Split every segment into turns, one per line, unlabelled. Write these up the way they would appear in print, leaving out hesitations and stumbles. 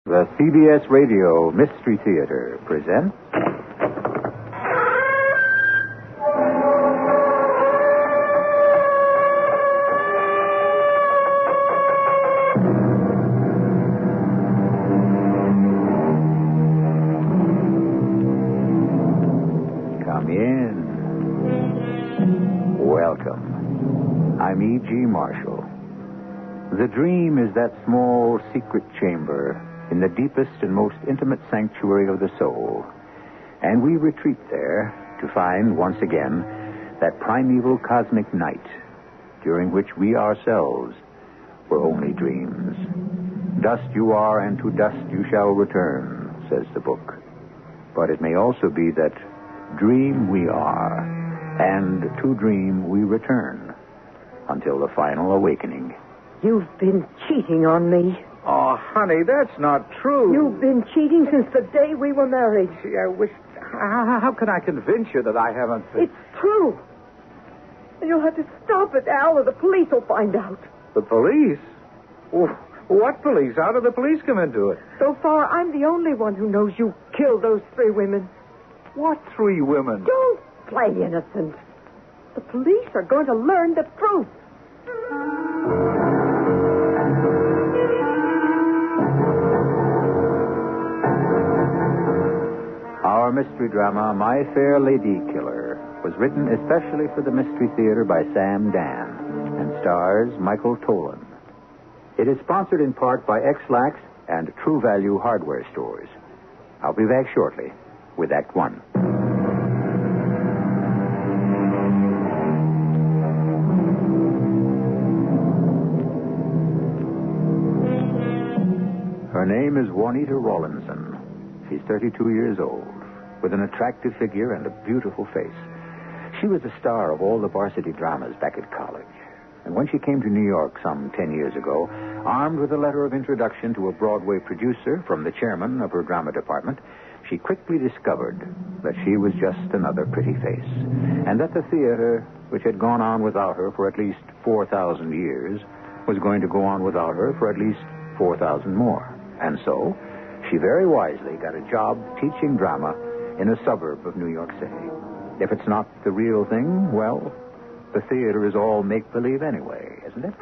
The CBS Radio Mystery Theater presents... Come in. Welcome. I'm E.G. Marshall. The dream is that small secret chamber in the deepest and most intimate sanctuary of the soul. And we retreat there to find, once again, that primeval cosmic night during which we ourselves were only dreams. Dust you are, and to dust you shall return, says the book. But it may also be that dream we are, and to dream we return, until the final awakening.
You've been cheating on me.
Oh, honey, that's not true.
You've been cheating since the day we were married.
Gee, I wish... How can I convince you that I haven't...
It's true. And you'll have to stop it, Al, or the police will find out.
The police? What police? How did the police come into it?
So far, I'm the only one who knows you killed those 3 women.
What 3 women?
Don't play innocent. The police are going to learn the truth.
Our mystery drama, My Fair Lady Killer, was written especially for the Mystery Theater by Sam Dan and stars Michael Tolan. It is sponsored in part by X-Lax and True Value Hardware Stores. I'll be back shortly with Act 1. Her name is Juanita Rawlinson. She's 32 years old, with an attractive figure and a beautiful face. She was the star of all the varsity dramas back at college. And when she came to New York some 10 years ago, armed with a letter of introduction to a Broadway producer from the chairman of her drama department, she quickly discovered that she was just another pretty face, and that the theater, which had gone on without her for at least 4,000 years, was going to go on without her for at least 4,000 more. And so, she very wisely got a job teaching drama in a suburb of New York City. If it's not the real thing, well, the theater is all make-believe anyway, isn't it?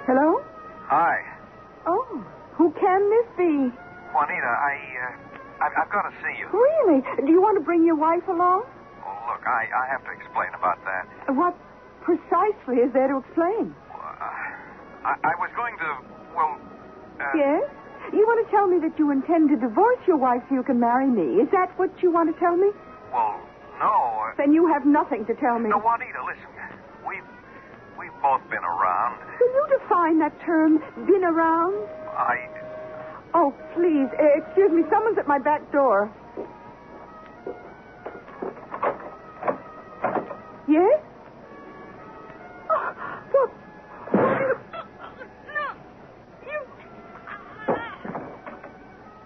Hello?
Hi.
Oh, who can this be?
Juanita, I've got to see you.
Really? Do you want to bring your wife along?
Oh, look, I have to explain about that.
What precisely is there to explain?
I was going to,
Yes? You want to tell me that you intend to divorce your wife so you can marry me? Is that what you want to tell me?
Well, no.
Then you have nothing to tell me.
No, Juanita, listen. We've both been around.
Can you define that term, been around? Oh, please, excuse me, someone's at my back door. Yes? Oh, what?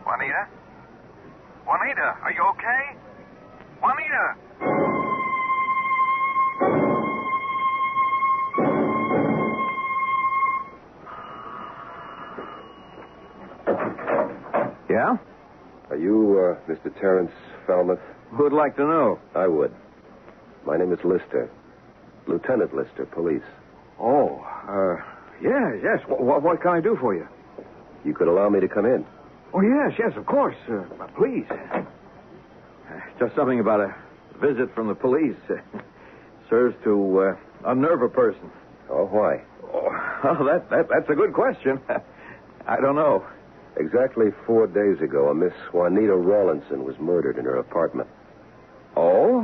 Juanita? Juanita, are you okay? Juanita!
Yeah?
Are you, Mr. Terrence Falmouth?
Who'd like to know?
I would. My name is Lister. Lieutenant Lister, police.
Oh, yes. What can I do for you?
You could allow me to come in.
Oh, yes, of course. Please. Just something about a visit from the police. Serves to unnerve a person.
Oh, why?
Oh, that's a good question. I don't know.
Exactly 4 days ago, a Miss Juanita Rawlinson was murdered in her apartment.
Oh?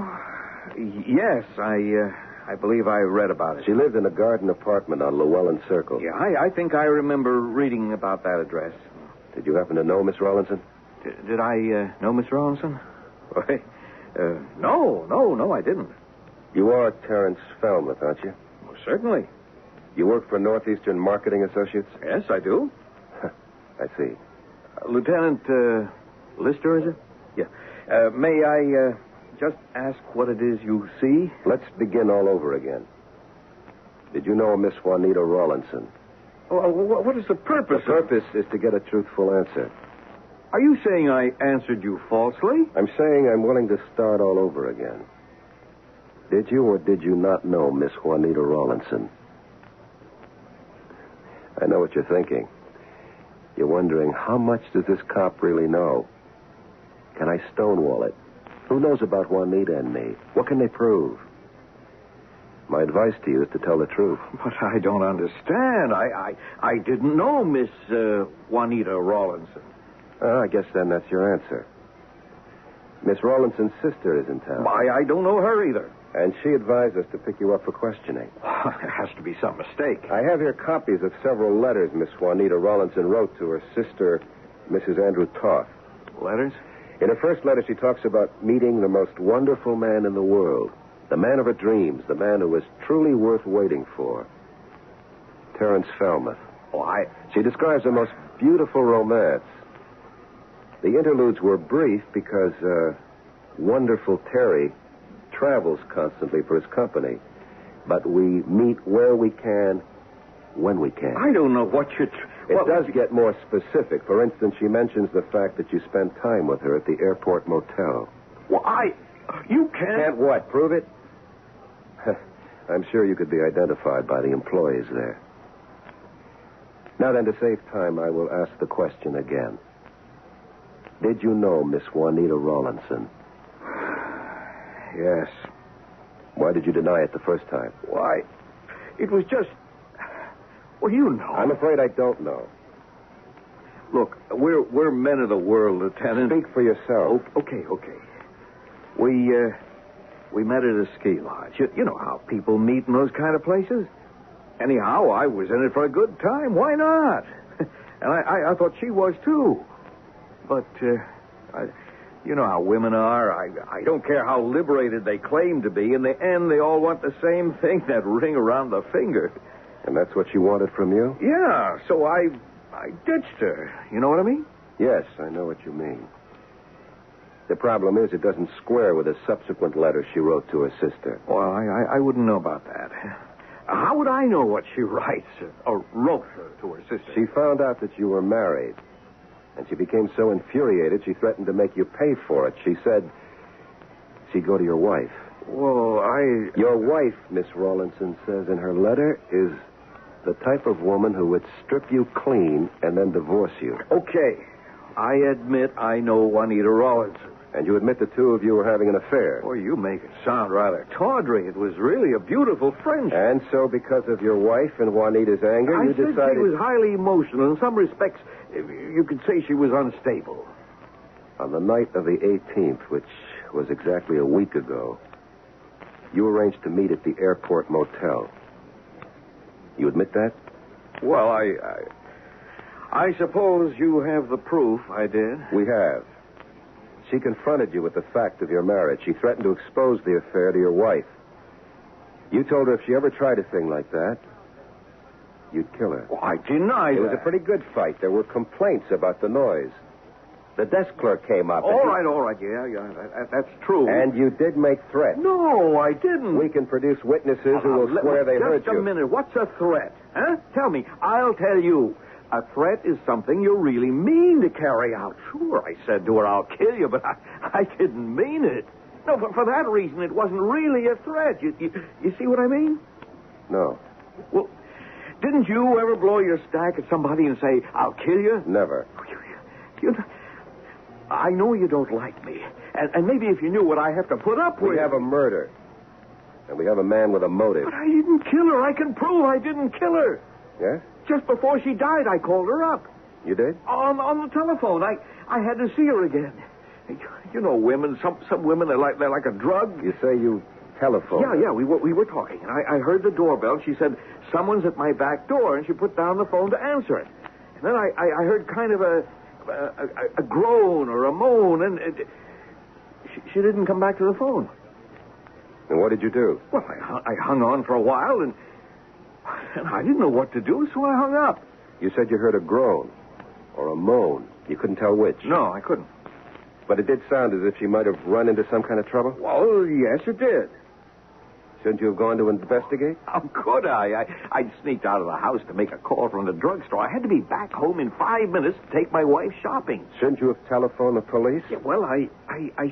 Yes, I believe I read about it.
She lived in a garden apartment on Llewellyn Circle.
Yeah, I think I remember reading about that address.
Did you happen to know Miss Rawlinson?
Did I know Miss Rawlinson? No, I didn't.
You are Terrence Falmouth, aren't you?
Well, certainly.
You work for Northeastern Marketing Associates?
Yes, I do.
I see.
Lieutenant Lister, is it? Yeah. May I just ask what it is you see?
Let's begin all over again. Did you know a Miss Juanita Rawlinson?
Well, what is the purpose?
The purpose is to get a truthful answer.
Are you saying I answered you falsely?
I'm saying I'm willing to start all over again. Did you or did you not know Miss Juanita Rawlinson? I know what you're thinking. You're wondering, how much does this cop really know? Can I stonewall it? Who knows about Juanita and me? What can they prove? My advice to you is to tell the truth.
But I don't understand. I didn't know Miss Juanita Rawlinson.
I guess then that's your answer. Miss Rawlinson's sister is in town.
I don't know her either.
And she advised us to pick you up for questioning.
There has to be some mistake.
I have here copies of several letters Miss Juanita Rawlinson wrote to her sister, Mrs. Andrew Toth.
Letters?
In her first letter, she talks about meeting the most wonderful man in the world, the man of her dreams, the man who was truly worth waiting for, Terence Falmouth. She describes the most beautiful romance. The interludes were brief because wonderful Terry travels constantly for his company. But we meet where we can, when we can.
I don't know what you...
It does get more specific. For instance, she mentions the fact that you spent time with her at the airport motel.
Well, you can't...
Can't what? Prove it? I'm sure you could be identified by the employees there. Now then, to save time, I will ask the question again. Did you know Miss Juanita Rawlinson?
Yes.
Why did you deny it the first time?
Why, it was just... Well, you know.
I'm afraid I don't know.
Look, we're men of the world, Lieutenant.
Speak for yourself.
Okay. We met at a ski lodge. You know how people meet in those kind of places. Anyhow, I was in it for a good time. Why not? And I thought she was, too. But, you know how women are. I don't care how liberated they claim to be. In the end, they all want the same thing, that ring around the finger.
And that's what she wanted from you?
Yeah, so I ditched her. You know what I mean?
Yes, I know what you mean. The problem is it doesn't square with a subsequent letter she wrote to her sister.
Well, I wouldn't know about that. How would I know what she writes or wrote to her sister?
She found out that you were married, and she became so infuriated she threatened to make you pay for it. She said she'd go to your wife.
Well,
Your wife, Miss Rawlinson says in her letter, is the type of woman who would strip you clean and then divorce you.
Okay. I admit I know Juanita Rawlinson.
And you admit the two of you were having an affair.
Boy, you make it sound rather tawdry. It was really a beautiful friendship.
And so, because of your wife and Juanita's anger, you decided...
I said she was highly emotional. In some respects, you could say she was unstable.
On the night of the 18th, which was exactly a week ago, you arranged to meet at the airport motel. You admit that?
Well, I suppose you have the proof I did.
We have. She confronted you with the fact of your marriage. She threatened to expose the affair to your wife. You told her if she ever tried a thing like that, you'd kill her.
Well, I deny that.
It was a pretty good fight. There were complaints about the noise. The desk clerk came up.
All right. Yeah, that's true.
And you did make threats.
No, I didn't.
We can produce witnesses who will swear they heard you.
Just a minute. What's a threat? Huh? Tell me. I'll tell you. A threat is something you really mean to carry out. Sure, I said to her, I'll kill you, but I didn't mean it. No, but for that reason, it wasn't really a threat. You see what I mean?
No.
Well, didn't you ever blow your stack at somebody and say, I'll kill you?
Never.
I know you don't like me. And maybe if you knew what I have to put up with...
We have a murder. And we have a man with a motive.
But I didn't kill her. I can prove I didn't kill her.
Yes?
Just before she died, I called her up.
You did?
On the telephone. I had to see her again. You know women. Some women, they're like a drug.
You say you telephoned.
Yeah, we were talking. And I heard the doorbell. She said, someone's at my back door, and she put down the phone to answer it. And then I heard kind of a groan or a moan, and she didn't come back to the phone.
And what did you do?
Well, I hung on for a while, and I didn't know what to do, so I hung up.
You said you heard a groan or a moan. You couldn't tell which.
No, I couldn't.
But it did sound as if she might have run into some kind of trouble.
Well, yes, it did.
Shouldn't you have gone to investigate?
How could I? I'd sneaked out of the house to make a call from the drugstore. I had to be back home in 5 minutes to take my wife shopping.
Shouldn't you have telephoned the police?
Yeah, well, I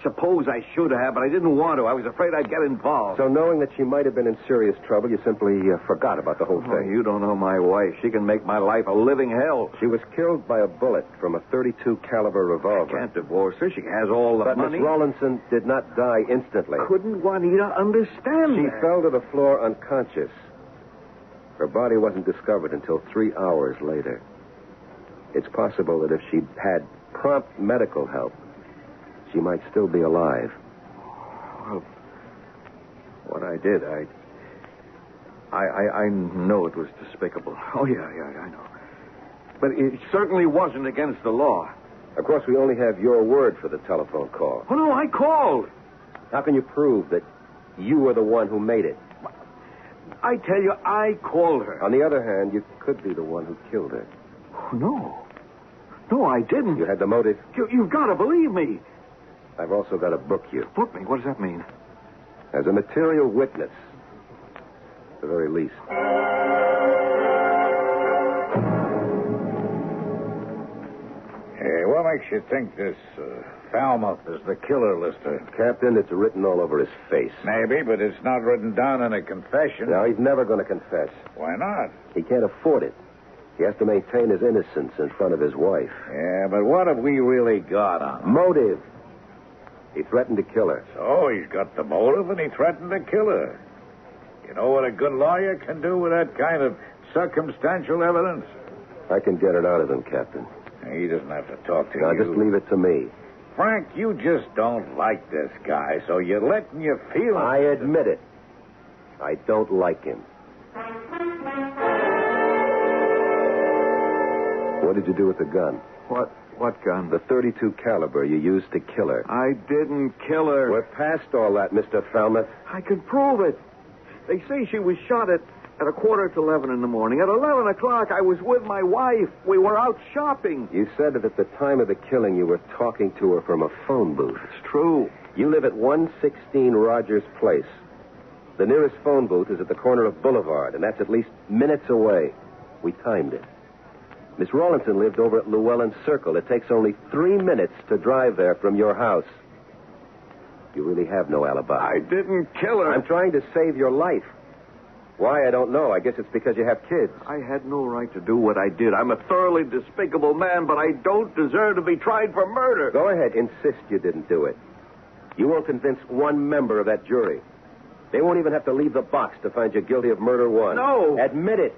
suppose I should have, but I didn't want to. I was afraid I'd get involved.
So knowing that she might have been in serious trouble, you simply forgot about the whole
Oh,
thing.
you don't know my wife. She can make my life a living hell.
She was killed by a bullet from a .32 caliber revolver.
I can't divorce her. She has all the
But
money.
Miss Rawlinson did not die instantly.
Couldn't Juanita understand
She
that?
fell to the floor unconscious. Her body wasn't discovered until 3 hours later. It's possible that if she'd had prompt medical help, she might still be alive.
Well, what I did, I know it was despicable. Oh, yeah, I know. But it certainly wasn't against the law.
Of course, we only have your word for the telephone call.
Oh, no, I called.
How can you prove that you were the one who made it?
I tell you, I called her.
On the other hand, you could be the one who killed her.
Oh, no. No, I didn't.
You had the motive.
You've got to believe me.
I've also got to book you.
Book me? What does that mean?
As a material witness, at the very least.
Hey, what makes you think this Falmouth is the killer, Lister?
Captain, it's written all over his face.
Maybe, but it's not written down in a confession.
No, he's never going to confess.
Why not?
He can't afford it. He has to maintain his innocence in front of his wife.
Yeah, but what have we really got on him?
Motive. He threatened to kill her.
So he's got the motive and he threatened to kill her. You know what a good lawyer can do with that kind of circumstantial evidence?
I can get it out of him, Captain.
He doesn't have to talk to
Now,
you.
just leave it to me.
Frank, you just don't like this guy, so you're letting your feelings...
I admit it. I don't like him. What did you do with the gun?
What gun?
The .32 caliber you used to kill her.
I didn't kill her.
We're past all that, Mr. Falmouth.
I can prove it. They say she was shot at 11:15 in the morning. At 11 o'clock, I was with my wife. We were out shopping.
You said that at the time of the killing, you were talking to her from a phone booth.
It's true.
You live at 116 Rogers Place. The nearest phone booth is at the corner of Boulevard, and that's at least minutes away. We timed it. Miss Rawlinson lived over at Llewellyn Circle. It takes only 3 minutes to drive there from your house. You really have no alibi.
I didn't kill her.
I'm trying to save your life. Why, I don't know. I guess it's because you have kids.
I had no right to do what I did. I'm a thoroughly despicable man, but I don't deserve to be tried for murder.
Go ahead. Insist you didn't do it. You won't convince one member of that jury. They won't even have to leave the box to find you guilty of murder one.
No.
Admit it.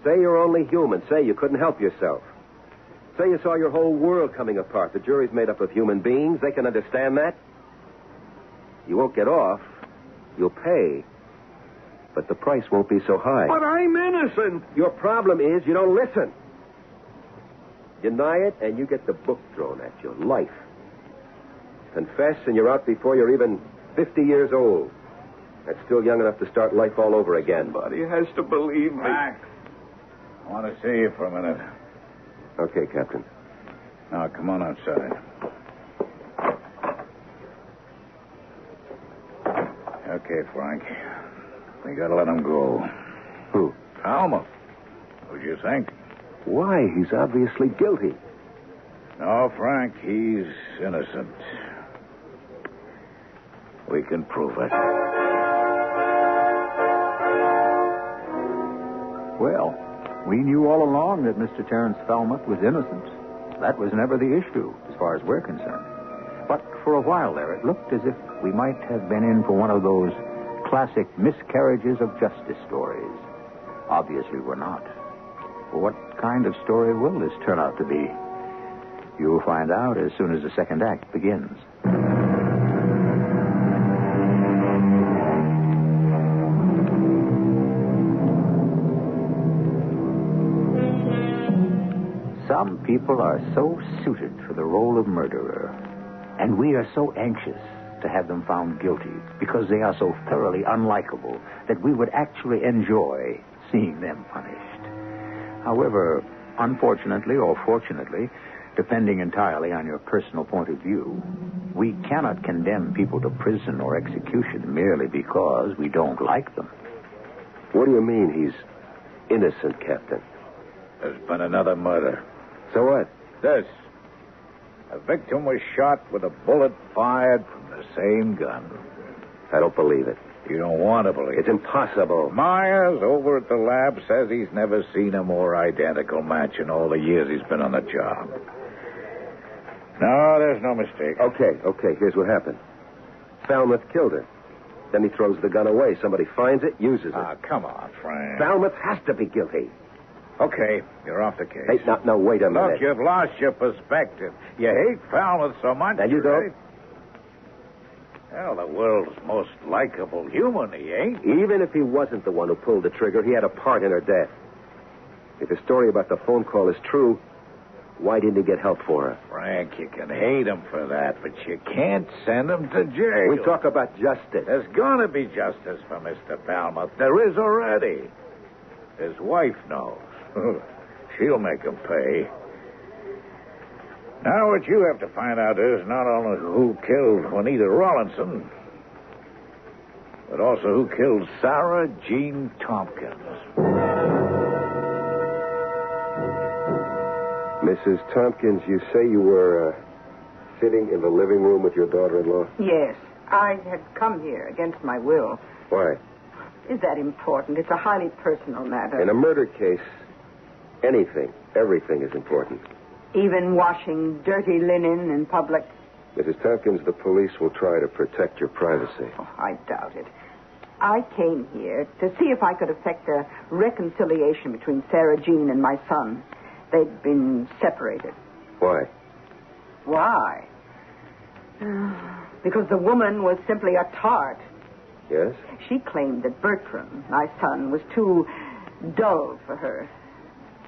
Say you're only human. Say you couldn't help yourself. Say you saw your whole world coming apart. The jury's made up of human beings. They can understand that. You won't get off. You'll pay. But the price won't be so high.
But I'm innocent.
Your problem is you don't listen. Deny it, and you get the book thrown at you. Life. Confess, and you're out before you're even 50 years old. That's still young enough to start life all over again.
Somebody has to believe me.
Max, I want to see you for a minute.
Okay, Captain.
Now, come on outside. Okay, Frank. We gotta let him go.
Who?
Falmouth. Who'd you think?
Why? He's obviously guilty.
No, Frank, he's innocent. We can prove it. Well, we knew all along that Mr. Terence Falmouth was innocent. That was never the issue, as far as we're concerned. But for a while there, it looked as if we might have been in for one of those classic miscarriages of justice stories. Obviously, we're not. What kind of story will this turn out to be? You'll find out as soon as the second act begins. Some people are so suited for the role of murderer, and we are so anxious to have them found guilty because they are so thoroughly unlikable that we would actually enjoy seeing them punished. However, unfortunately or fortunately, depending entirely on your personal point of view. We cannot condemn people to prison or execution merely because we don't like them.
What do you mean he's innocent, Captain?
There's been another murder.
So what?
This. A victim was shot with a bullet fired from the same gun.
I don't believe it.
You don't want to believe it.
It's impossible.
Myers, over at the lab, says he's never seen a more identical match in all the years he's been on the job. No, there's no mistake.
Okay. Here's what happened. Falmouth killed her. Then he throws the gun away. Somebody finds it, uses it.
Ah, come on, Frank.
Falmouth has to be guilty.
Okay, you're off the case.
Hey, no, wait a minute.
Look, you've lost your perspective. You hate Falmouth so much.
Now you don't.
Well, the world's most likable human, he ain't.
Even if he wasn't the one who pulled the trigger, he had a part in her death. If the story about the phone call is true, why didn't he get help for her?
Frank, you can hate him for that, but you can't send him to jail.
We talk about justice.
There's going to be justice for Mr. Falmouth. There is already. His wife knows. She'll make him pay. Now, what you have to find out is not only who killed Juanita Rawlinson, but also who killed Sarah Jean Tompkins.
Mrs. Tompkins, you say you were sitting in the living room with your daughter-in-law?
Yes. I had come here against my will.
Why?
Is that important? It's a highly personal matter.
In a murder case, everything is important.
Even washing dirty linen in public?
Mrs. Tompkins, the police will try to protect your privacy.
Oh, I doubt it. I came here to see if I could effect a reconciliation between Sarah Jean and my son. They'd been separated.
Why?
Why? Because the woman was simply a tart.
Yes?
She claimed that Bertram, my son, was too dull for her.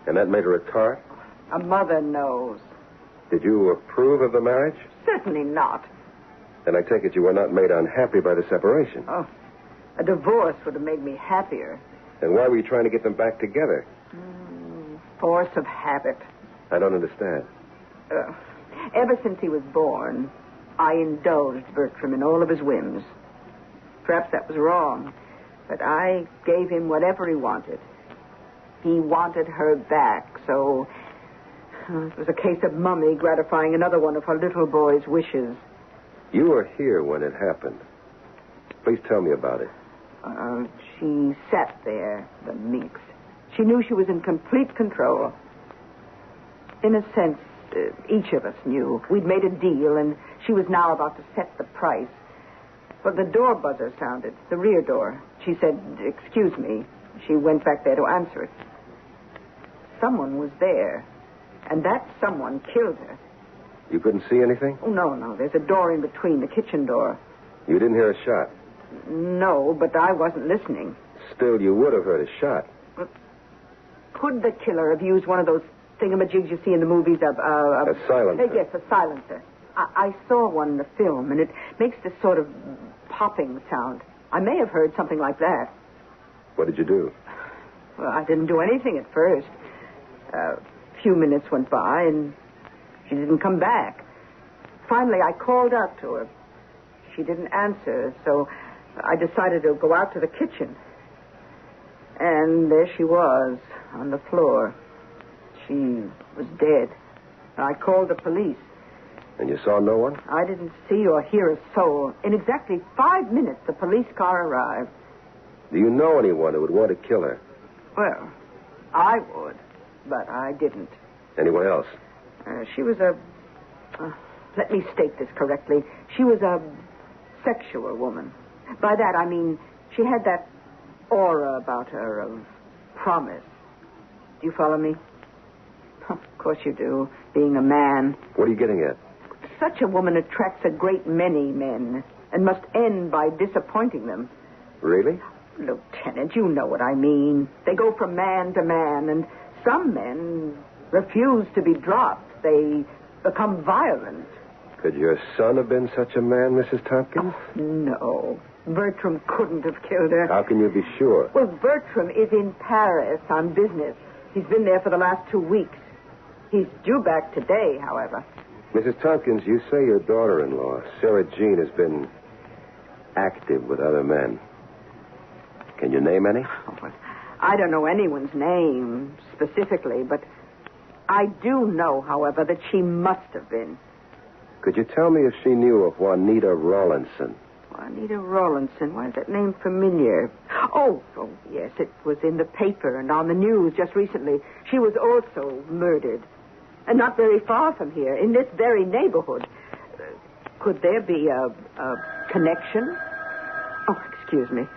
And that made her a tart?
A mother knows.
Did you approve of the marriage?
Certainly not.
Then I take it you were not made unhappy by the separation.
Oh, a divorce would have made me happier.
Then why were you trying to get them back together?
Force of habit.
I don't understand.
Ever since he was born, I indulged Bertram in all of his whims. Perhaps that was wrong, but I gave him whatever he wanted. He wanted her back, so it was a case of Mummy gratifying another one of her little boy's wishes.
You were here when it happened. Please tell me about it.
She sat there, the minx. She knew she was in complete control. In a sense, each of us knew. We'd made a deal, and she was now about to set the price. But the door buzzer sounded, the rear door. She said, "Excuse me." She went back there to answer it. Someone was there, and that someone killed her.
You couldn't see anything?
Oh, no. There's a door in between, the kitchen door.
You didn't hear a shot?
No, but I wasn't listening.
Still, you would have heard a shot.
Could the killer have used one of those thingamajigs you see in the movies?
A silencer?
Yes, a silencer. I saw one in the film, and it makes this sort of popping sound. I may have heard something like that.
What did you do?
Well, I didn't do anything at first. A few minutes went by, and she didn't come back. Finally, I called out to her. She didn't answer, so I decided to go out to the kitchen. And there she was, on the floor. She was dead. I called the police.
And you saw no one?
I didn't see or hear a soul. In exactly 5 minutes, the police car arrived.
Do you know anyone who would want to kill her?
Well, I would, but I didn't.
Anyone else?
She was a... let me state this correctly. She was a sexual woman. By that, I mean she had that aura about her of promise. Do you follow me? Of course you do, being a man.
What are you getting at?
Such a woman attracts a great many men and must end by disappointing them.
Really?
Lieutenant, you know what I mean. They go from man to man, and some men refuse to be dropped. They become violent.
Could your son have been such a man, Mrs. Tompkins?
Oh, no. Bertram couldn't have killed her.
How can you be sure?
Well, Bertram is in Paris on business. He's been there for the last 2 weeks. He's due back today, however.
Mrs. Tompkins, you say your daughter-in-law, Sarah Jean, has been active with other men. Can you name any?
Oh, well, I don't know anyone's name specifically, but I do know, however, that she must have been.
Could you tell me if she knew of Juanita Rawlinson?
Juanita Rawlinson. Why is that name familiar? Oh, yes, it was in the paper and on the news just recently. She was also murdered. And not very far from here, in this very neighborhood. Could there be a connection? Oh, excuse me.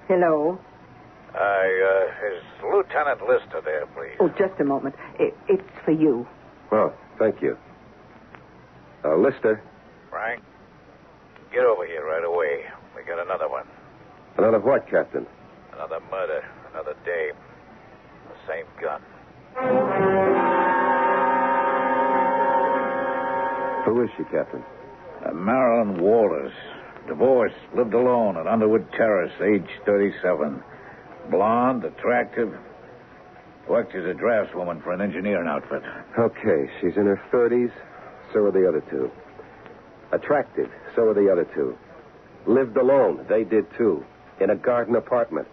Hello?
Is Lieutenant Lister there, please?
Oh, just a moment. It's for you.
Oh, thank you. Lister.
Frank, get over here right away. We got another one.
Another what, Captain?
Another murder. Another dame. The same gun.
Who is she, Captain?
Marilyn Walters. Divorced. Lived alone at Underwood Terrace, age 37. Blonde, attractive. Worked as a draftswoman for an engineering outfit.
Okay, she's in her 30s. So are the other two. Attractive. So are the other two. Lived alone. They did, too. In a garden apartment.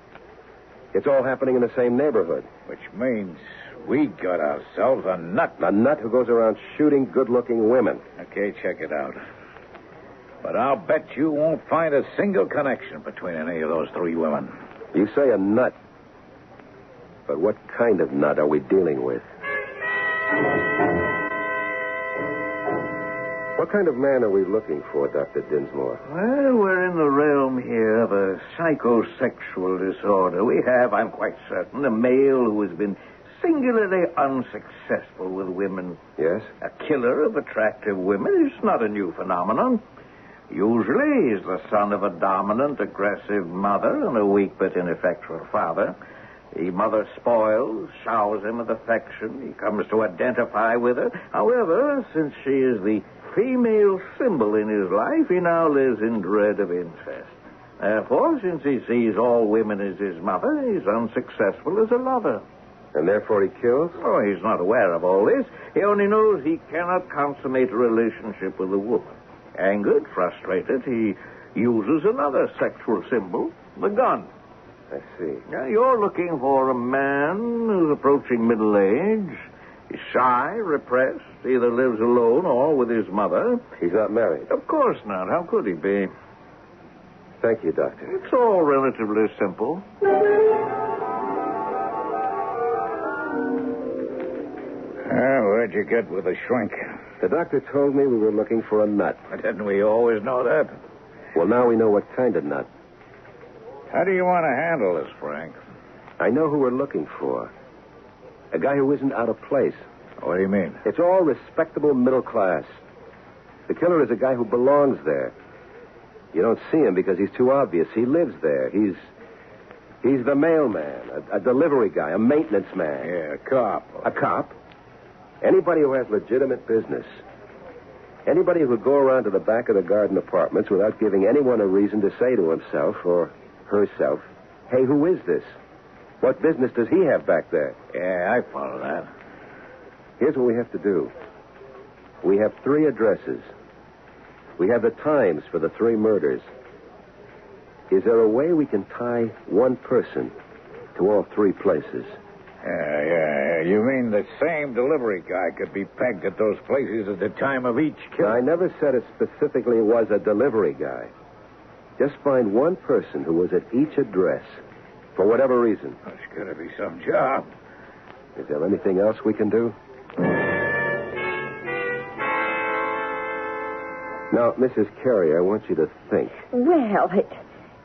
It's all happening in the same neighborhood.
Which means we got ourselves a nut.
A nut who goes around shooting good-looking women.
Okay, check it out. But I'll bet you won't find a single connection between any of those three women.
You say a nut. But what kind of nut are we dealing with? What kind of man are we looking for, Dr. Dinsmore?
Well, we're in the realm here of a psychosexual disorder. We have, I'm quite certain, a male who has been singularly unsuccessful with women.
Yes?
A killer of attractive women is not a new phenomenon. Usually he's the son of a dominant, aggressive mother and a weak but ineffectual father. The mother spoils, showers him with affection. He comes to identify with her. However, since she is the female symbol in his life, he now lives in dread of incest. Therefore, since he sees all women as his mother, he's unsuccessful as a lover.
And therefore he kills?
Oh, he's not aware of all this. He only knows he cannot consummate a relationship with a woman. Angered, frustrated, he uses another sexual symbol, the gun.
I see.
Now, you're looking for a man who's approaching middle age. He's shy, repressed, either lives alone or with his mother.
He's not married?
Of course not. How could he be?
Thank you, Doctor.
It's all relatively simple.
Where'd you get with the shrink?
The doctor told me we were looking for a nut.
Didn't we always know that?
Well, now we know what kind of nut.
How do you want to handle this, Frank?
I know who we're looking for. A guy who isn't out of place.
What do you mean?
It's all respectable middle class. The killer is a guy who belongs there. You don't see him because he's too obvious. He lives there. He's the mailman, a delivery guy, a maintenance man.
Yeah, a cop.
A cop? Anybody who has legitimate business. Anybody who would go around to the back of the garden apartments without giving anyone a reason to say to himself or herself, hey, who is this? What business does he have back there?
Yeah, I follow that.
Here's what we have to do. We have 3 addresses. We have the times for the 3 murders. Is there a way we can tie one person to all 3 places?
Yeah. You mean the same delivery guy could be pegged at those places at the time of each kill?
I never said it specifically was a delivery guy. Just find one person who was at each address, for whatever reason.
That's got to be some job.
Is there anything else we can do? Now, Mrs. Carey, I want you to think.
Well, it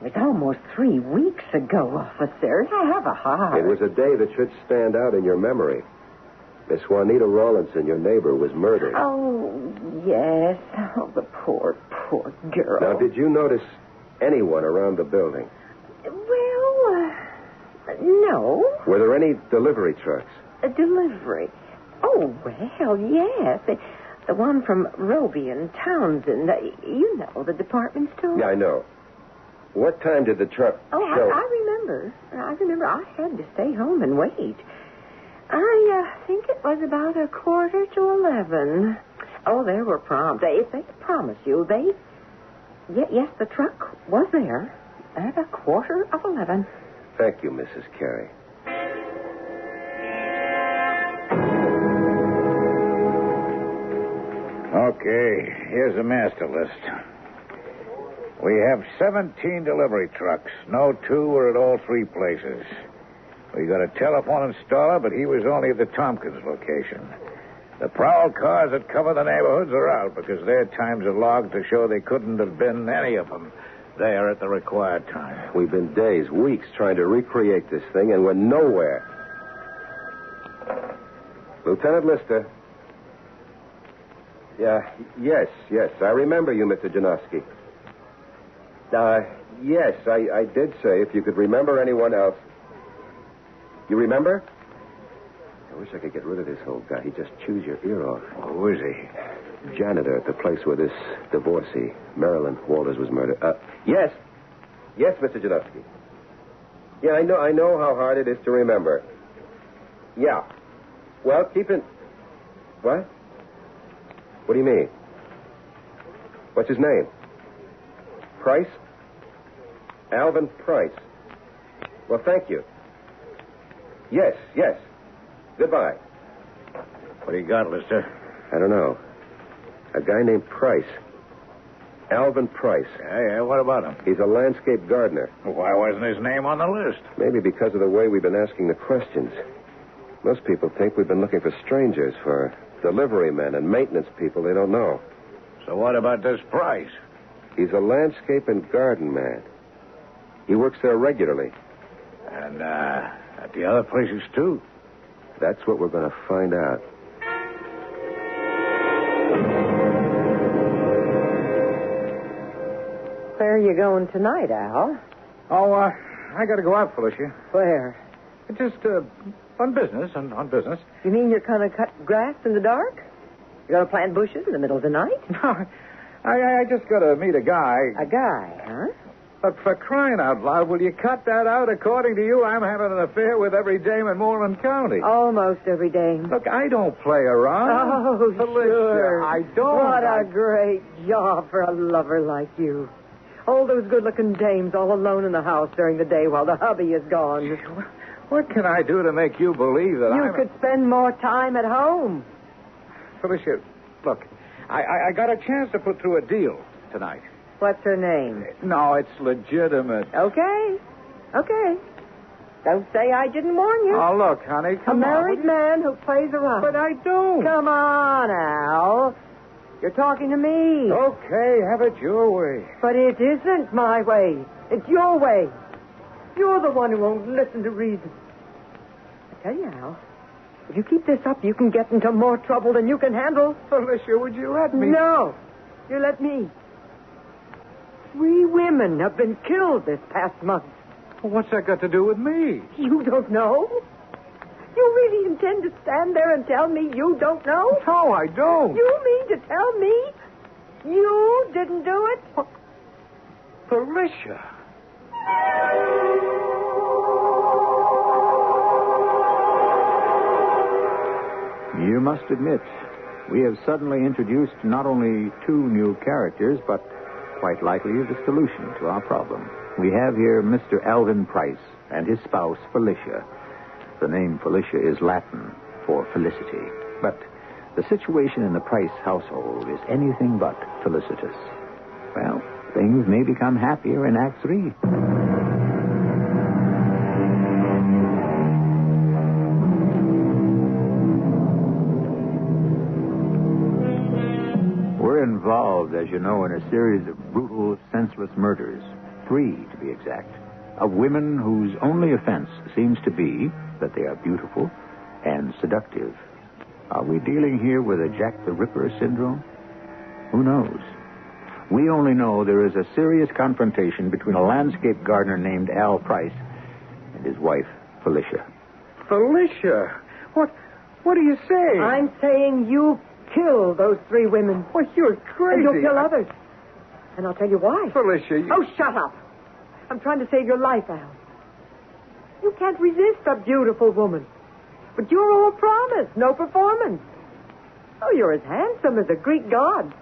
was almost 3 weeks ago, officer. I have a heart.
It was a day that should stand out in your memory. Miss Juanita Rawlinson, your neighbor, was murdered.
Oh, yes. Oh, the poor girl.
Now, did you notice anyone around the building?
Well, no.
Were there any delivery trucks?
A delivery. Oh, well, yes. The one from Roby and Townsend. You know, the department store.
Yeah, I know. What time did the truck show?
I remember. I had to stay home and wait. I think it was about 11:15. Oh, there were prompts. If they promise you, yes, the truck was there at 11:15.
Thank you, Mrs. Carey.
Okay, here's the master list. We have 17 delivery trucks. No two were at all three places. We got a telephone installer, but he was only at the Tompkins location. The prowl cars that cover the neighborhoods are out because their times are logged to show they couldn't have been any of them there at the required time.
We've been days, weeks trying to recreate this thing, and we're nowhere. Lieutenant Lister. Yes. I remember you, Mr. Janowski. Yes, I did say if you could remember anyone else. You remember? I wish I could get rid of this old guy. He just chews your ear off.
Who is he?
Janitor at the place where this divorcee, Marilyn Walters, was murdered. Yes, Mr. Janowski. Yeah, I know how hard it is to remember. Yeah. Well, keep it... What? What do you mean? What's his name? Price? Alvin Price. Well, thank you. Yes. Goodbye.
What do you got, Lister?
I don't know. A guy named Price. Alvin Price.
Yeah, what about him?
He's a landscape gardener.
Why wasn't his name on the list?
Maybe because of the way we've been asking the questions. Most people think we've been looking for strangers, for delivery men and maintenance people they don't know.
So what about this Price?
He's a landscape and garden man. He works there regularly.
And, at the other places, too?
That's what we're going to find out.
Where are you going tonight, Al?
Oh, I got to go out, Felicia.
Where?
Just, on business.
You mean you're going to cut grass in the dark? You're going to plant bushes in the middle of the night?
No, I just got to meet a guy.
A guy, huh?
But for crying out loud, will you cut that out? According to you, I'm having an affair with every dame in Moreland County.
Almost every day.
Look, I don't play around.
Oh,
Felicia,
sure.
I don't.
What a great job for a lover like you. All those good-looking dames all alone in the house during the day while the hubby is gone.
What can I do to make you believe that
You could spend more time at home.
Felicia, look, I got a chance to put through a deal tonight.
What's her name?
No, it's legitimate.
Okay. Don't say I didn't warn you.
Oh, look, honey,
A
come on.
married man who plays around.
But I don't.
Come on, Al. You're talking to me.
Okay, have it your way.
But it isn't my way. It's your way. You're the one who won't listen to reason. I tell you, Al, if you keep this up, you can get into more trouble than you can handle.
Felicia, would you let me?
No. You let me. 3 women have been killed this past month.
Well, what's that got to do with me?
You don't know? You really intend to stand there and tell me you don't know?
No, I don't.
You mean to tell me you didn't do it?
Felicia. You must admit, we have suddenly introduced not only 2 new characters, but quite likely the solution to our problem. We have here Mr. Alvin Price and his spouse, Felicia. The name Felicia is Latin for felicity. But the situation in the Price household is anything but felicitous. Well, things may become happier in Act 3. We're involved, as you know, in a series of brutal, senseless murders. 3, to be exact. Of women whose only offense seems to be that they are beautiful and seductive. Are we dealing here with a Jack the Ripper syndrome? Who knows? We only know there is a serious confrontation between a landscape gardener named Al Price and his wife, Felicia. Felicia? What are you saying?
I'm saying you killed those 3 women.
Well, you're crazy.
And you'll kill others. And I'll tell you why.
Felicia, you...
Oh, shut up. I'm trying to save your life, Al. You can't resist a beautiful woman. But you're all promise, no performance. Oh, you're as handsome as a Greek god.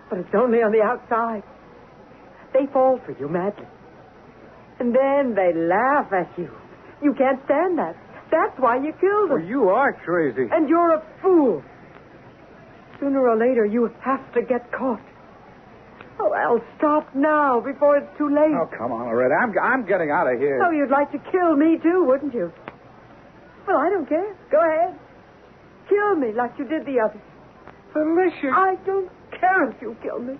But it's only on the outside. They fall for you madly. And then they laugh at you. You can't stand that. That's why you killed them.
Well, you are crazy.
And you're a fool. Sooner or later, you have to get caught. Oh, Al, stop now before it's too late.
Oh, come on, Loretta. I'm getting out of here.
Oh, you'd like to kill me, too, wouldn't you? Well, I don't care. Go ahead. Kill me like you did the others.
Felicia.
I don't care if you kill me.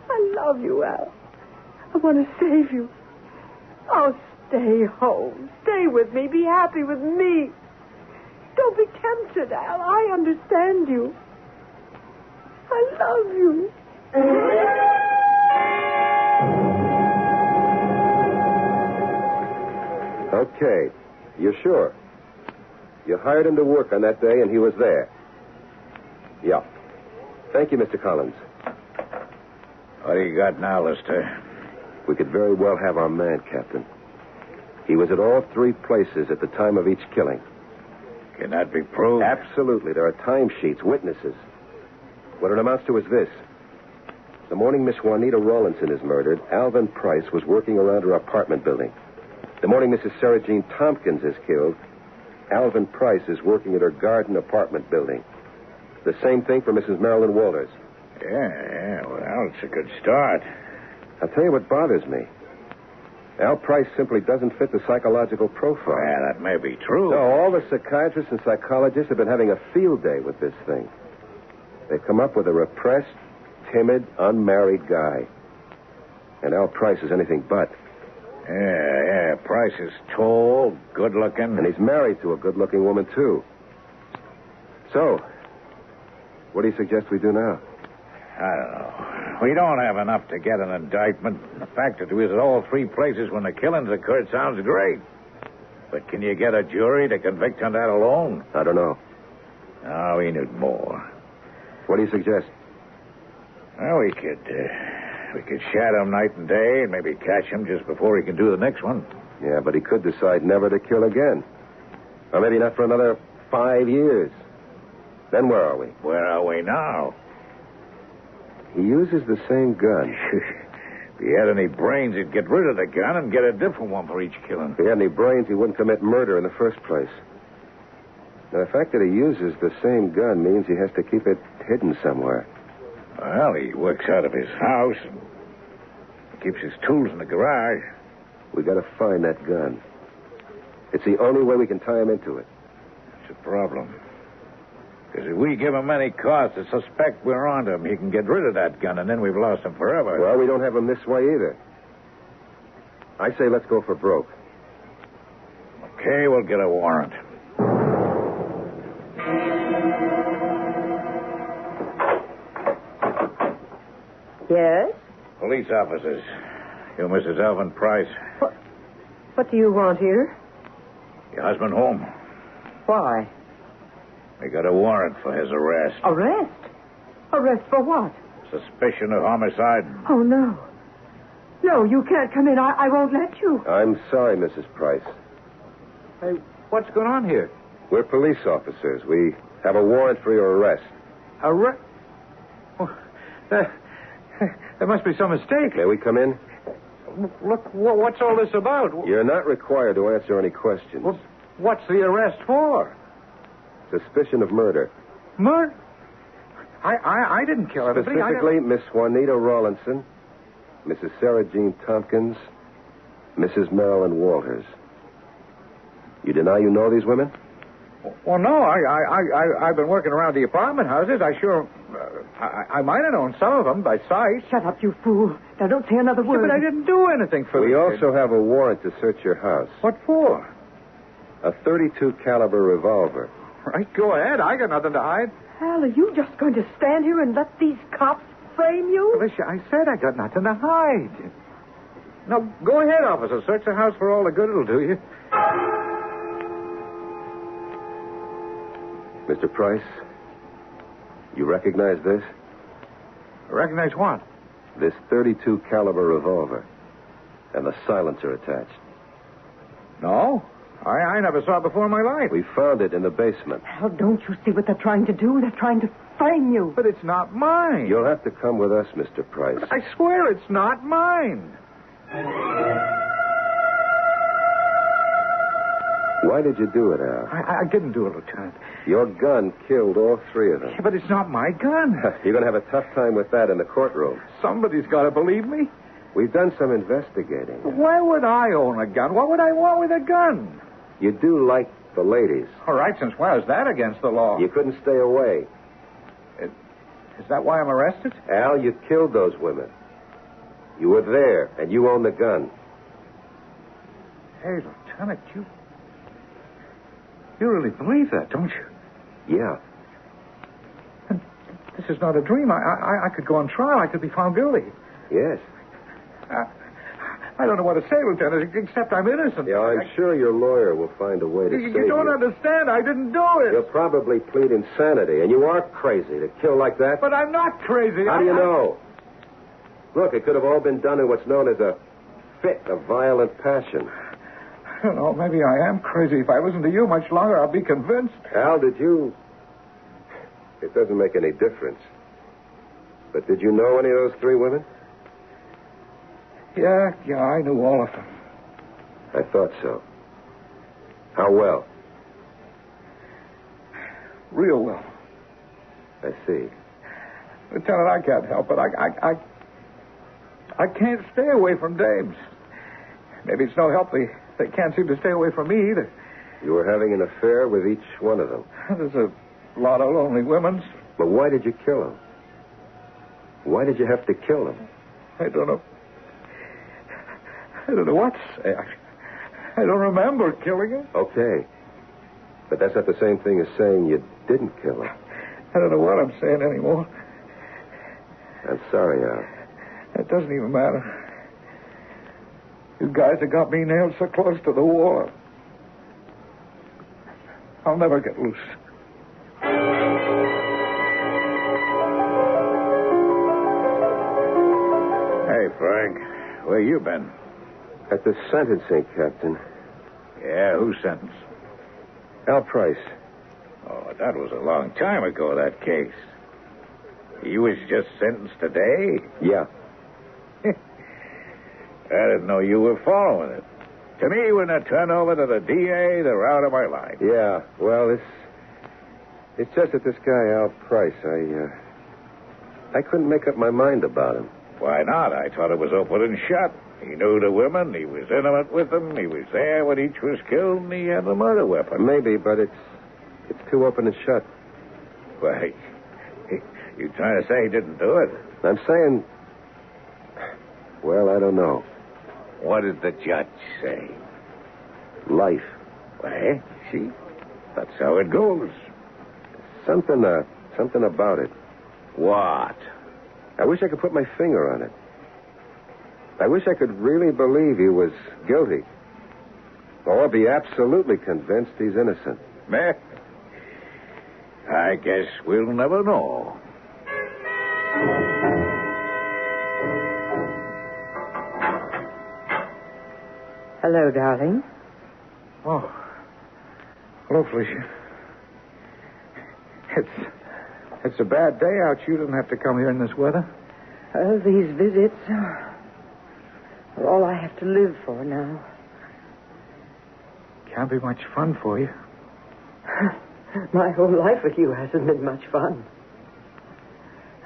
I love you, Al. I want to save you. Oh, stay home. Stay with me. Be happy with me. Don't be tempted, Al. I understand you. I love you.
Okay. You're sure? You hired him to work on that day, and he was there. Yeah. Thank you, Mr. Collins.
What do you got now, Lister?
We could very well have our man, Captain. He was at all three places at the time of each killing.
Can that be proved?
Absolutely. There are timesheets, witnesses. What it amounts to is this. The morning Miss Juanita Rawlinson is murdered, Alvin Price was working around her apartment building. The morning Mrs. Sarah Jean Tompkins is killed, Alvin Price is working at her garden apartment building. The same thing for Mrs. Marilyn Walters.
Yeah, well, it's a good start.
I'll tell you what bothers me. Al Price simply doesn't fit the psychological profile.
Yeah, that may be true.
No, all the psychiatrists and psychologists have been having a field day with this thing. They've come up with a repressed, timid, unmarried guy. And Al Price is anything but.
Yeah. Price is tall, good-looking.
And he's married to a good-looking woman, too. So, what do you suggest we do now?
I don't know. We don't have enough to get an indictment. The fact that he was at all three places when the killings occurred sounds great. But can you get a jury to convict on that alone?
I don't know.
No, we need more.
What do you suggest?
Well, we could shadow him night and day and maybe catch him just before he can do the next one.
Yeah, but he could decide never to kill again. Or maybe not for another 5 years. Then where are we?
Where are we now?
He uses the same gun.
If he had any brains, he'd get rid of the gun and get a different one for each killing.
If he had any brains, he wouldn't commit murder in the first place. Now, the fact that he uses the same gun means he has to keep it hidden somewhere.
Well, he works out of his house and keeps his tools in the garage.
We got to find that gun. It's the only way we can tie him into it.
It's a problem. Because if we give him any cause to suspect we're onto him, he can get rid of that gun, and then we've lost him forever.
Well, we don't have him this way either. I say let's go for broke.
Okay, we'll get a warrant.
Yes?
Police officers. You, Mrs. Alvin Price.
What do you want here?
Your husband home.
Why?
We got a warrant for his arrest.
Arrest? Arrest for what?
Suspicion of homicide.
Oh, no. No, you can't come in. I won't let you.
I'm sorry, Mrs. Price.
Hey, what's going on here?
We're police officers. We have a warrant for your arrest.
Arrest? Oh, there must be some mistake.
May we come in?
Look, what's all this about?
You're not required to answer any questions.
Well, what's the arrest for?
Suspicion of murder.
Murder? I didn't kill anybody.
Specifically, Miss Juanita Rawlinson, Mrs. Sarah Jean Tompkins, Mrs. Marilyn Walters. You deny you know these women?
Well, no, I've been working around the apartment houses. I might have known some of them by sight.
Shut up, you fool. Now, don't say another word.
Yeah, but I didn't do anything for
We
you.
also have a warrant to search your house.
What for?
A .32 caliber revolver.
Right, go ahead. I got nothing to hide.
Al, are you just going to stand here and let these cops frame you?
Alicia, I said I got nothing to hide. Now, go ahead, officer. Search the house for all the good it'll do you.
Mr. Price, you recognize this?
Recognize what?
This .32 caliber revolver and the silencer attached.
No.
I never saw it before in my life.
We found it in the basement.
Al, don't you see what they're trying to do? They're trying to frame you.
But it's not mine.
You'll have to come with us, Mr. Price.
But I swear it's not mine.
Why did you do it, Al?
I didn't do it, Lieutenant.
Your gun killed all three of them.
Yeah, but it's not my gun.
You're going to have a tough time with that in the courtroom.
Somebody's got to believe me.
We've done some investigating.
Why would I own a gun? What would I want with a gun?
You do like the ladies.
All right, since when is that against the law?
You couldn't stay away.
Is that why I'm arrested?
Al, you killed those women. You were there, and you own the gun.
Hey, Lieutenant, you really believe that, don't you?
Yeah.
And this is not a dream. I could go on trial. I could be found guilty.
Yes.
I don't know what to say, Lieutenant, except I'm innocent.
Yeah, I'm sure your lawyer will find a way to save you.
You don't understand. I didn't do it.
You'll probably plead insanity, and you are crazy to kill like that.
But I'm not crazy.
How do you know? Look, it could have all been done in what's known as a fit of violent passion.
I don't know. Maybe I am crazy. If I listen to you much longer, I'll be convinced.
Al, did you... It doesn't make any difference. But did you know any of those three women?
Yeah, I knew all of them.
I thought so. How well?
Real well.
I see.
Lieutenant, I can't help it. I can't stay away from dames. Maybe it's no help they can't seem to stay away from me either.
You were having an affair with each one of them.
There's a lot of lonely women.
But why did you kill them? Why did you have to kill them?
I don't know. I don't know what to say. I don't remember killing him.
Okay. But that's not the same thing as saying you didn't kill him.
I don't know what I'm saying anymore.
I'm sorry, Al.
It doesn't even matter. You guys have got me nailed so close to the wall. I'll never get loose. Hey, Frank. Where you been?
At the sentencing, Captain.
Yeah, who's sentenced?
Al Price.
Oh, that was a long time ago, that case. He was just sentenced today?
Yeah.
I didn't know you were following it. To me, when they turn over to the DA, they're out of my line.
Yeah, well, it's just that this guy, Al Price, I couldn't make up my mind about him.
Why not? I thought it was open and shut. He knew the women, he was intimate with them, he was there when each was killed, and he had the murder weapon.
Maybe, but it's too open and shut.
Why, you trying to say he didn't do it?
I'm saying, well, I don't know.
What did the judge say?
Life.
Well, see, that's how it goes.
Something about it.
What?
I wish I could put my finger on it. I wish I could really believe he was guilty. Or be absolutely convinced he's innocent.
Meh. I guess we'll never know.
Hello, darling.
Oh. Hello, Felicia. It's a bad day out. You didn't have to come here in this weather.
Oh, these visits are all I have to live for now.
Can't be much fun for you.
My whole life with you hasn't been much fun.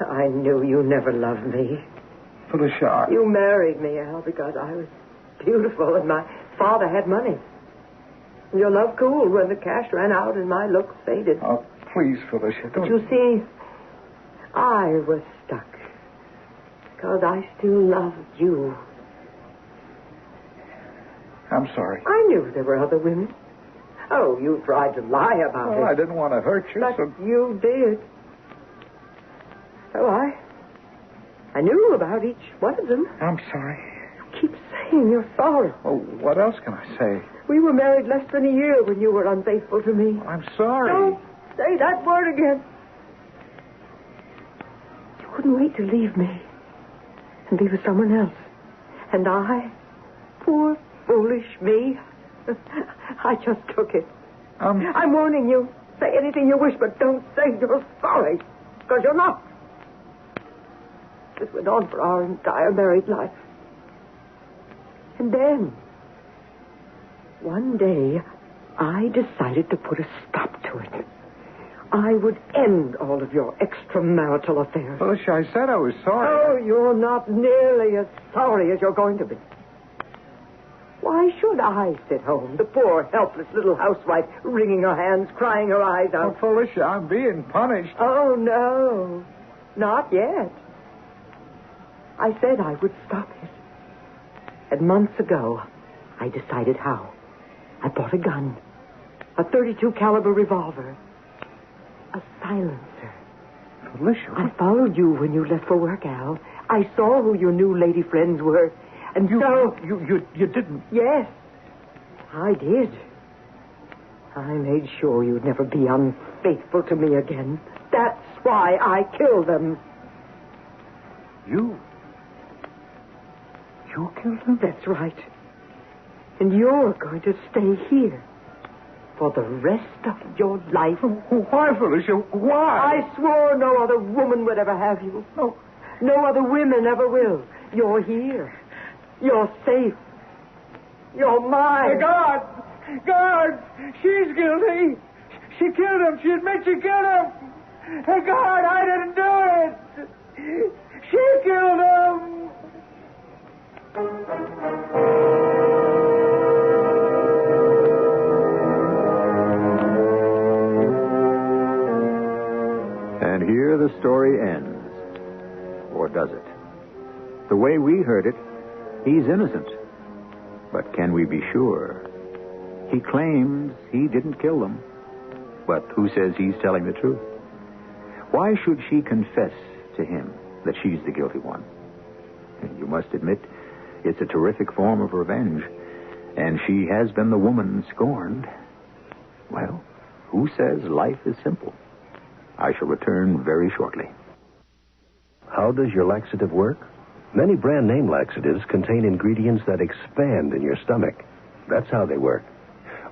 I knew you never loved me.
Felicia.
You married me, Al, because I was beautiful and my father had money. Your love cooled when the cash ran out and my looks faded.
Oh, please, Felicia, don't...
But you see, I was stuck because I still loved you.
I'm sorry.
I knew there were other women. Oh, you tried to lie about it.
Well, I didn't want to hurt you,
but
so...
you did. Oh, I knew about each one of them.
I'm sorry.
You keep saying you're sorry.
Well, what else can I say?
We were married less than a year when you were unfaithful to me.
I'm sorry.
Don't say that word again. You couldn't wait to leave me and be with someone else. And I, poor, foolish me, I just took it. I'm warning you. Say anything you wish, but don't say you're sorry. Because you're not. This went on for our entire married life. And then, one day, I decided to put a stop to it. I would end all of your extramarital affairs.
Felicia, I said I was sorry.
Oh, you're not nearly as sorry as you're going to be. Why should I sit home, the poor, helpless little housewife, wringing her hands, crying her eyes out?
Oh, Felicia, I'm being punished.
Oh, no. Not yet. I said I would stop it. And months ago, I decided how. I bought a gun. A .32 caliber revolver. A silencer.
Felicia.
I followed you when you left for work, Al. I saw who your new lady friends were. And so...
You didn't...
Yes, I did. I made sure you'd never be unfaithful to me again. That's why I killed them.
You killed them?
That's right. And you're going to stay here for the rest of your life.
Why, Felicia? Why?
I swore no other woman would ever have you. No other women ever will. You're here. You're safe. You're mine.
God! She's guilty. She killed him. She admits she killed him. Hey, God, I didn't do it. She killed him.
And here the story ends. Or does it? The way we heard it, he's innocent. But can we be sure? He claims he didn't kill them. But who says he's telling the truth? Why should she confess to him that she's the guilty one? And you must admit, it's a terrific form of revenge. And she has been the woman scorned. Well, who says life is simple? I shall return very shortly.
How does your laxative work? Many brand name laxatives contain ingredients that expand in your stomach. That's how they work.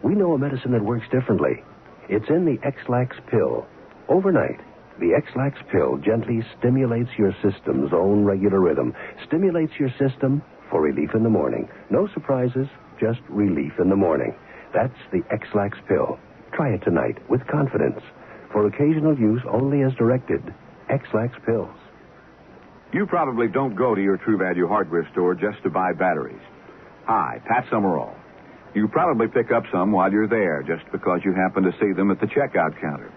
We know a medicine that works differently. It's in the X-Lax pill. Overnight, the X-Lax pill gently stimulates your system's own regular rhythm. Stimulates your system for relief in the morning. No surprises, just relief in the morning. That's the X-Lax pill. Try it tonight with confidence. For occasional use only as directed. X-Lax pills.
You probably don't go to your True Value hardware store just to buy batteries. Hi, Pat Summerall. You probably pick up some while you're there just because you happen to see them at the checkout counter.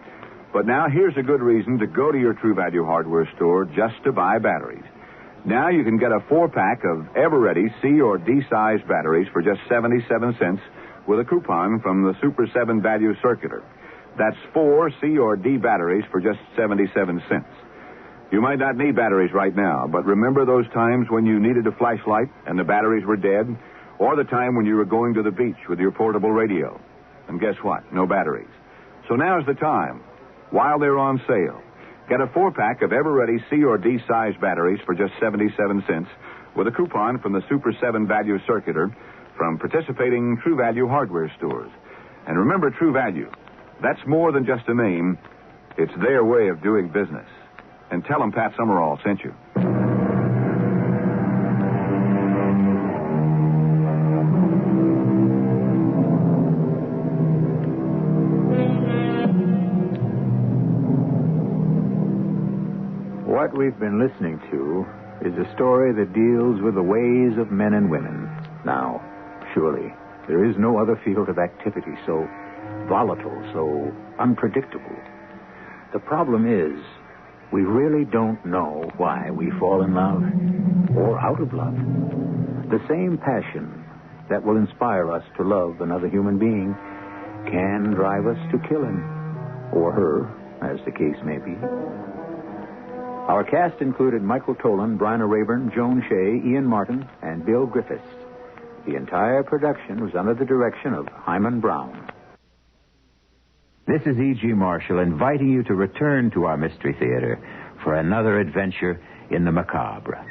But now here's a good reason to go to your True Value hardware store just to buy batteries. Now you can get a 4-pack of Ever-Ready C or D-sized batteries for just 77 cents with a coupon from the Super 7 Value Circular. That's 4 C or D batteries for just 77 cents. You might not need batteries right now, but remember those times when you needed a flashlight and the batteries were dead? Or the time when you were going to the beach with your portable radio? And guess what? No batteries. So now's the time, while they're on sale. Get a 4-pack of Ever-Ready C or D size batteries for just 77 cents with a coupon from the Super 7 Value Circular from participating True Value hardware stores. And remember, True Value, that's more than just a name. It's their way of doing business. And tell them Pat Summerall sent you.
What we've been listening to is a story that deals with the ways of men and women. Now, surely, there is no other field of activity so volatile, so unpredictable. The problem is, we really don't know why we fall in love or out of love. The same passion that will inspire us to love another human being can drive us to kill him or her, as the case may be. Our cast included Michael Tolan, Bryna Rayburn, Joan Shea, Ian Martin, and Bill Griffiths. The entire production was under the direction of Himan Brown.
This is E.G. Marshall inviting you to return to our Mystery Theater for another adventure in the macabre.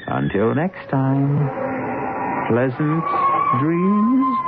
Until next time, pleasant dreams.